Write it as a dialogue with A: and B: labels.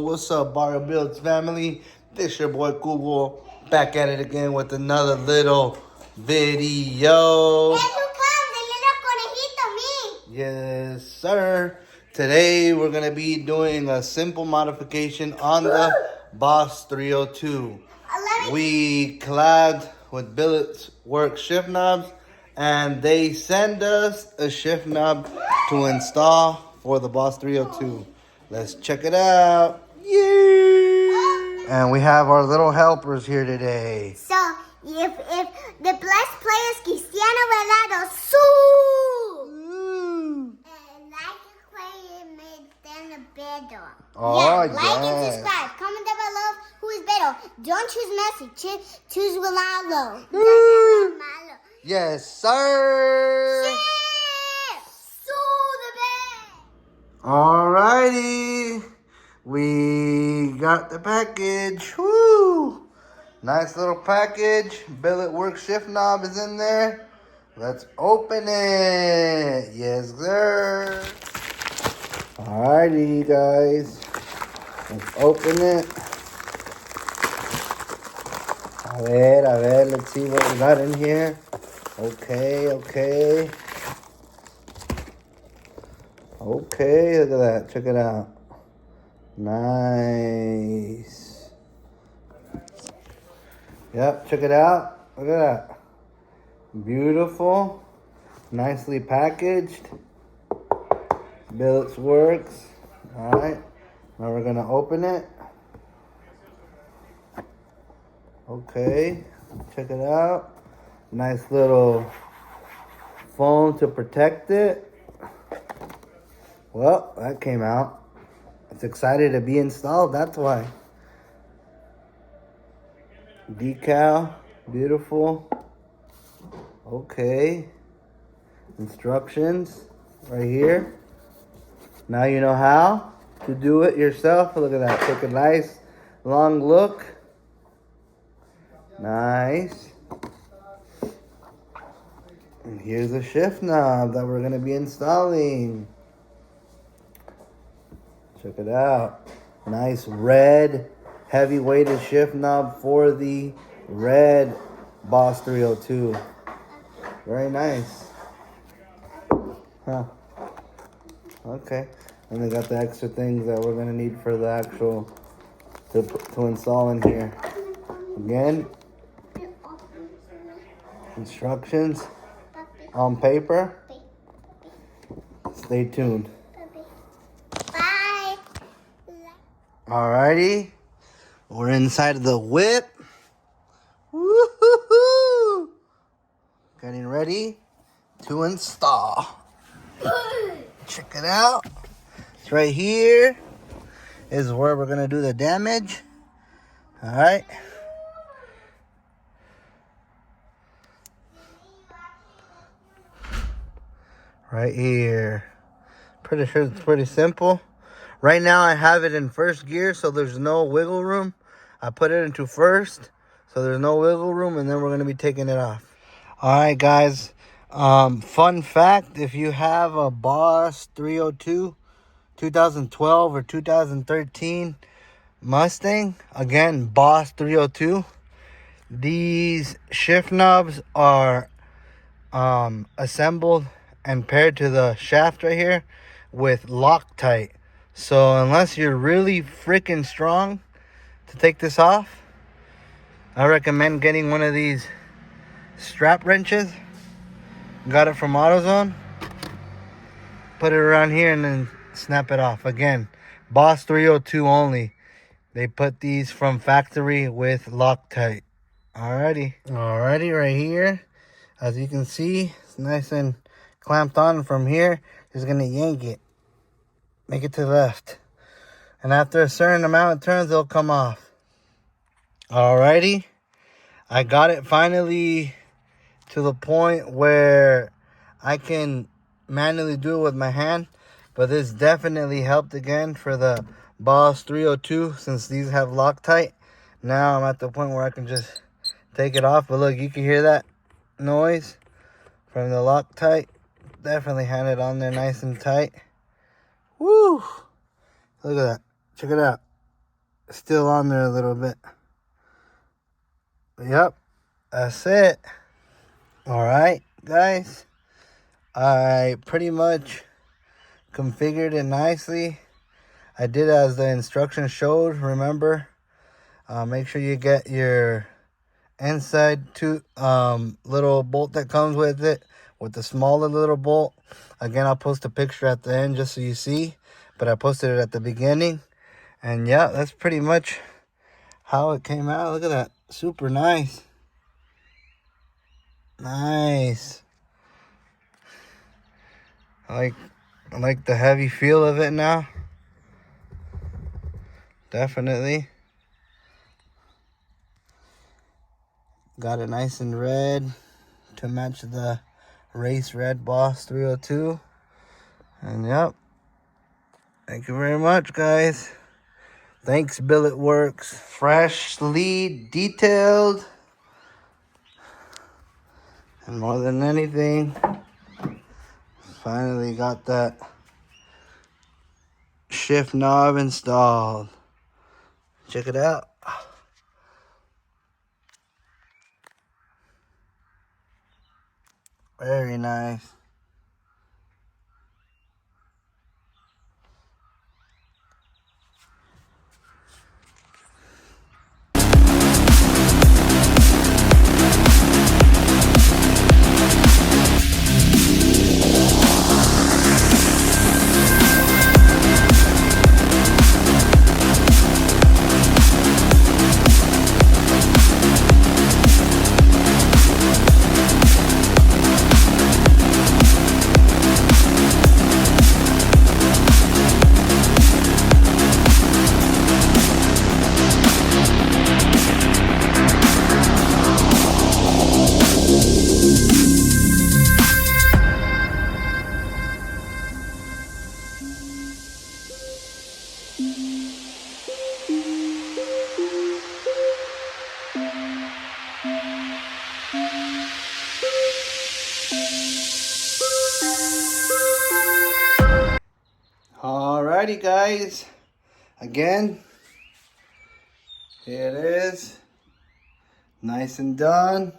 A: What's up, Barrio Builds family? This your boy Google back at it again with another little video. Yes, sir. Today we're gonna be doing a simple modification on the Boss 302. We collabed with Billet's Work shift knobs, and they send us a shift knob to install for the Boss 302. Let's check it out. Yeah! And we have our little helpers here today.
B: So, if the blessed player is Cristiano Ronaldo, so and like and make them better.
A: Oh,
B: yeah, like and subscribe. Comment down below who is better. Don't choose Messi. Choose Ronaldo.
A: Yes, sir.
B: Yeah. So the best.
A: Alrighty. We got the package. Woo! Nice little package. Billet Work shift knob is in there. Let's open it. Yes, sir. Alrighty, guys. Let's open it. A ver, let's see what we got in here. Okay. Okay, look at that. Check it out. Nice. Yep, check it out. Look at that. Beautiful. Nicely packaged. Billet's Works. Alright. Now we're going to open it. Okay. Check it out. Nice little foam to protect it. Well, that came out. It's excited to be installed, that's why. Decal, beautiful. Okay. Instructions right here. Now you know how to do it yourself. Look at that. Take a nice long look. Nice. And here's the shift knob that we're going to be installing. Check it out. Nice red heavy weighted shift knob for the red Boss 302. Very nice. Huh. Okay. And they got the extra things that we're going to need for the actual to install in here. Again, instructions on paper. Stay tuned.
B: Bye.
A: Alrighty, we're inside of the whip. Woo-hoo-hoo! Getting ready to install. Check it out. It's right here is where we're gonna do the damage. All right. Right here. Pretty sure it's pretty simple. Right now I have it in first gear, so there's no wiggle room. I put it into first, so there's no wiggle room, and then we're going to be taking it off. All right, guys. Fun fact, if you have a Boss 302, 2012 or 2013 Mustang, again, Boss 302, these shift knobs are assembled and paired to the shaft right here with Loctite. So unless you're really freaking strong to take this off, I recommend getting one of these strap wrenches. Got it from AutoZone. Put it around here and then snap it off. Again, Boss 302 only. They put these from factory with Loctite. Alrighty, right here. As you can see, it's nice and clamped on from here. Just gonna yank it. Make it to the left. And after a certain amount of turns, it'll come off. Alrighty. I got it finally to the point where I can manually do it with my hand. But this definitely helped again for the Boss 302 since these have Loctite. Now I'm at the point where I can just take it off. But look, you can hear that noise from the Loctite. Definitely had it on there nice and tight. Woo! Look at that. Check it out. still on there a little bit. Yep, that's it. All right, guys. I pretty much configured it nicely. I did as the instructions showed, remember. Make sure you get your inside little bolt that comes with it, with the smaller little bolt. Again, I'll post a picture at the end just so you see, but I posted it at the beginning. And yeah, that's pretty much how it came out. Look at that, super nice. Nice. I like the heavy feel of it now. Definitely. Got it nice and red to match the race red Boss 302. And yep. Thank you very much, guys. Thanks, Billet Works. Freshly detailed. And more than anything, finally got that shift knob installed. Check it out. Very nice. Alrighty, guys. Again, here it is. Nice and done.